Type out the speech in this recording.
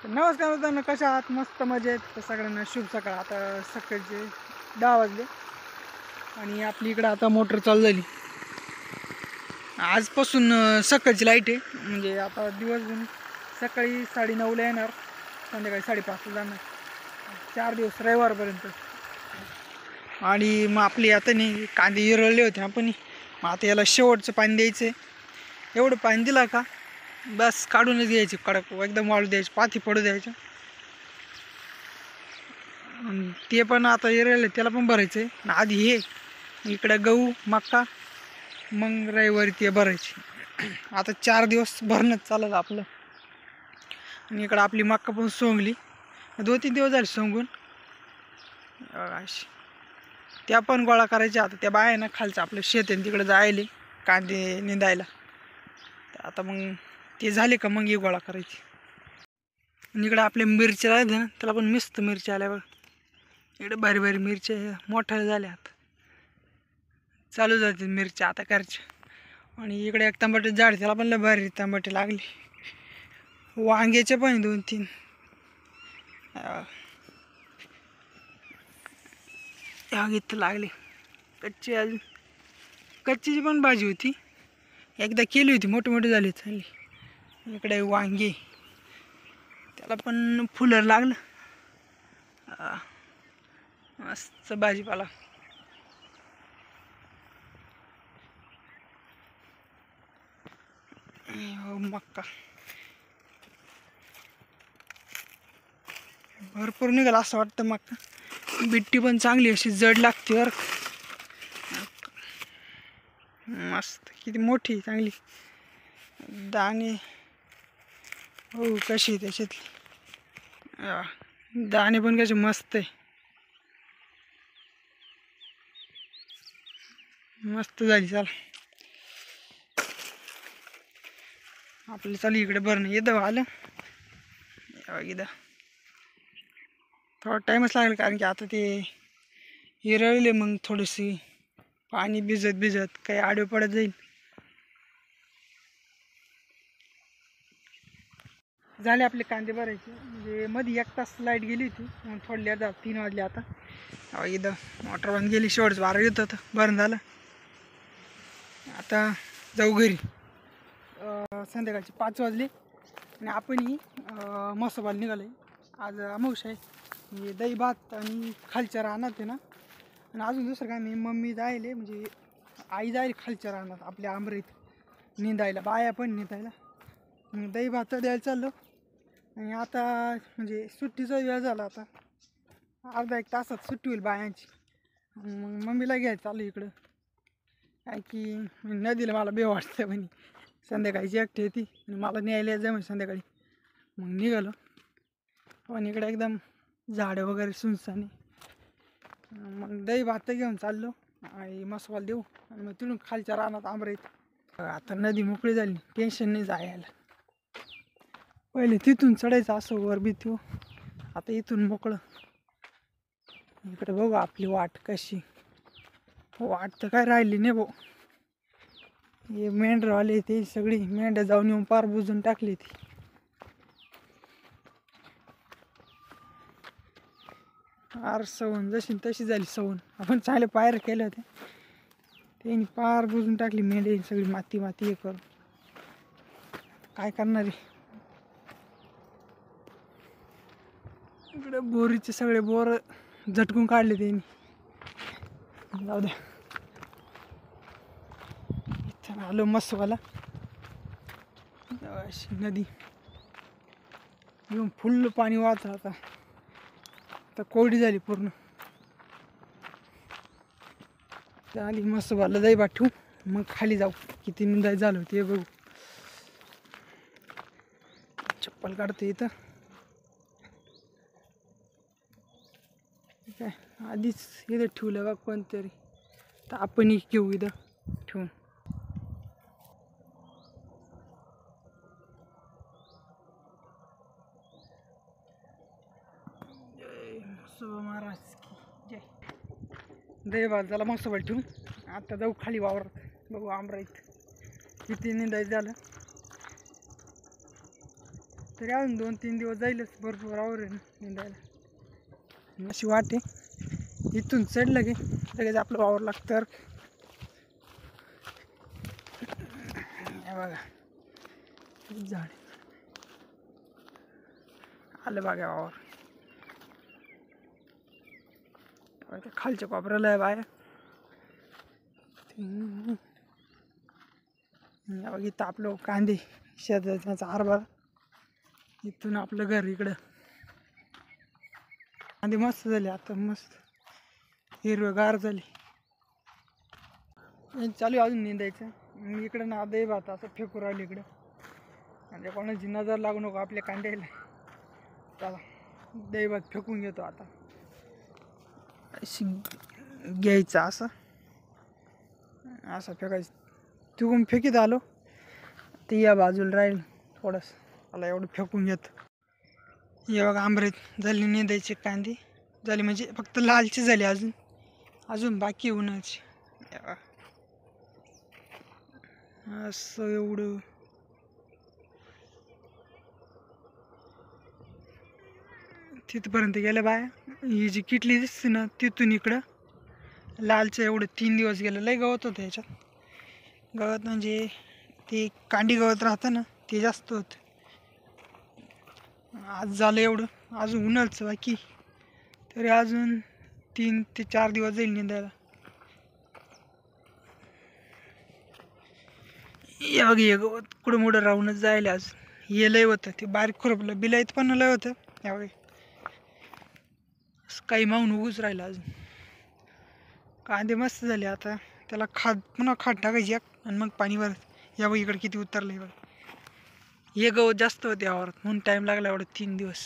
नमस्कार मित्रांनो, कशा आहात? मस्त मजेत. तर सगळ्यांना शुभ सकाळ. आता सकाळचे 10 वाजले आणि आपली इकडं आता मोटर चालू झाली. आजपासून सकाळची लाईट आहे, म्हणजे आता दिवसभर सकाळी 9:30ला येणार, संध्याकाळी 5:30ला जाणार, 4 दिवस रविवारपर्यंत. आणि मग आपली आता नाही कांदे इरळले होते आपण, मग आता याला शेवटचं पाणी द्यायचं आहे. एवढं पाणी दिलं का बस काढूनच घ्यायची, कडक एकदम वाळू द्यायची, पाती पडू द्यायच्या. ते पण आता इरळले, त्याला पण भरायचं आहे. आधी हे इकडं गहू मक्का, मग रविवारी ते भरायची. आता 4 दिवस भरणंच चाललं आपलं. आणि इकडं आपली मक्का पण सोंगली, 2-3 दिवस झाले सोंगून. अशी त्या पण गोळा करायच्या. आता त्या बाया ना खालचं आपलं शेत आहे तिकडे जायले कांदे निंदायला. तर आता मग ते झाले का मग हे गोळा करायची. आणि इकडं आपल्या मिरच्या राहते ना, त्याला पण मस्त मिरच्या आल्या बघ. इकडे भारी भारी मिरच्या मोठ्या झाल्या, आता चालू जाते मिरच्या आता करायच्या. आणि इकडे एक टमाटे झाड, त्याला पण लय भारी टमाटे लागले. वांग्याचे पण 2-3 इथं लागले. कच्ची अजून कच्चीची पण भाजी होती, एकदा केली होती, मोठे मोठे झाले चांगली. इकडे वांगे, त्याला पण फुलं लागलं. मस्त भाजीपाला. मक्का भरपूर निघाला असं वाटतं. मक्का बिट्टी पण चांगली अशी जड लागते बरं. मस्त, किती मोठी चांगली दाणे. हो कशी त्याच्यातली दाणे पण कसे मस्त आहे, मस्त झाली. चला आपलं चालू इकडे भरणं. येतं आलं इथं थोडा टाईमच लागेल, कारण की आता ते हिरवले, मग थोडीशी पाणी भिजत काही आडवे पडत जाईल. झाले आपले कांदे भरायचे, म्हणजे मध्ये 1 तास लाईट गेली होती, मग थोडल्या 3 वाजले. आता इथं मोटर बंद गेली, शेवटचं वारं येत होतं, भरण झालं. आता जाऊ घरी. संध्याकाळचे 5 वाजले आणि आपणही मसोबाला निघालो. आज अमावस्या आहे, म्हणजे दही भात आणि खालच्या रानात आहे ना. आणि अजून दुसरं काय, मी मम्मी जायले, म्हणजे आई जाईल खालच्या रानात आपल्या आंबरीत निंदायला, बाया पण निंदायला. मग दही भात द्यायला चाललो. आणि आता म्हणजे सुट्टीचा वेळ झाला, आता अर्धा 1 तासात सुट्टी होईल बायांची. मग मम्मीला घ्यायचं चालू इकडं, काय की नदीला मला बे वाटतं म्हणे, संध्याकाळची एकटी येते आणि मला न्यायला जाय म्हणजे संध्याकाळी. मग निघालो. पण इकडे एकदम झाडं वगैरे सुनसाने. मग दही भात घेऊन चाललो आणि मसाला देऊ, आणि मग तिथून खालच्या रानात आंबरेत. आता नदी मोकळी झाली, टेन्शन नाही जायला. पहिले तिथून चढायचं असं वर भीती, आता इथून मोकळं. इकडे बघू आपली वाट कशी. वाट तर काय राहिली नाही भाऊ. हे मेंढरवाले ते सगळी मेंढ्या जाऊन येऊन पार बुजून टाकली ती. पार सवण जशी तशी झाली सवण. आपण चांगले पायर केले होते, त्यांनी पार बुजून टाकली मेंढ्या सगळी, माती माती हे करून. काय करणार आहे. इकडे बोरीचे सगळे बोर झटकून काढले त्यांनी. जाऊ द्या. इथं आलो मस्तवाला. अशी नदी येऊन फुल्ल पाणी वाहत राहता. आता कोरडी झाली पूर्ण. आली मस्तवाला दही भात ठेवू, मग खाली जाऊ. किती निंदाय झालं ते बघू. चप्पल काढते इथं. काय आधीच इथं ठेवलं बघ कोणतरी, तर आपण घेऊ इथं ठेवून. जय मसोबा महाराज की जय. दही भात झाला मसोबा ठेवून. आता जाऊ खाली वावरात, बघू आंबराईत किती निंदायचं झालं. तरी अजून 2-3 दिवस जाईलच, भरपूर आवर आहे ना निंदायला. अशी वाट आहे, इथून चढलं की लगेच आपलं वावर लागतं. बघा झाड आलं बघा वावर. खालच्या कोपऱ्याला आहे बाया. बघ इथं आपलं कांदे शेताचा हरभरा. इथून आपलं घर इकडं. कांदे मस्त झाले आता, मस्त हिरवगार झाले. चालू अजून निंदायचं. मी इकडं ना दही भात असं फेकू राहिलं इकडं, म्हणजे कोणाची नजर लागू नको आपल्या कांद्याला. चला दही भात फेकून घेतो आता. घ्यायचं असं असं फेकायचं. तिकडून फेकीत आलो ते या बाजूला राहील थोडंसं. मला एवढं फेकून घेतो. हे बघा आंबरेत झाली निंदायचे कांदे झाले, म्हणजे फक्त लालची झाली, अजून अजून बाकी उन्हाची. असं एवढं तिथपर्यंत गेल्या बाया. ही जी किटली दिसते ना तिथून इकडं लालचं एवढं 3 दिवस गेलं. लय गवत होतं ह्याच्यात. गवत म्हणजे ते कांडी गवत राहतं ना ते जास्त होतं. आज झालं एवढं, अजून उन्हाळचं बाकी. तरी अजून 3 ते 4 दिवस जाईल निंदायला. हे बघ हे गवत कुठं मुडं राहूनच जायला. आज हे लय होतं, ते बारीक खुरपलं बिलाईत पण लय होतं यावेळी. काही मागून उगूच राहिलं. अजून कांदे मस्त झाले. आता त्याला पुन्हा खाद टाकायची आणि मग पाणी भरत. या बघ इकडे किती उतरलं. बघ हे गवत जास्त होते यावर म्हणून टाईम लागला एवढं 3 दिवस.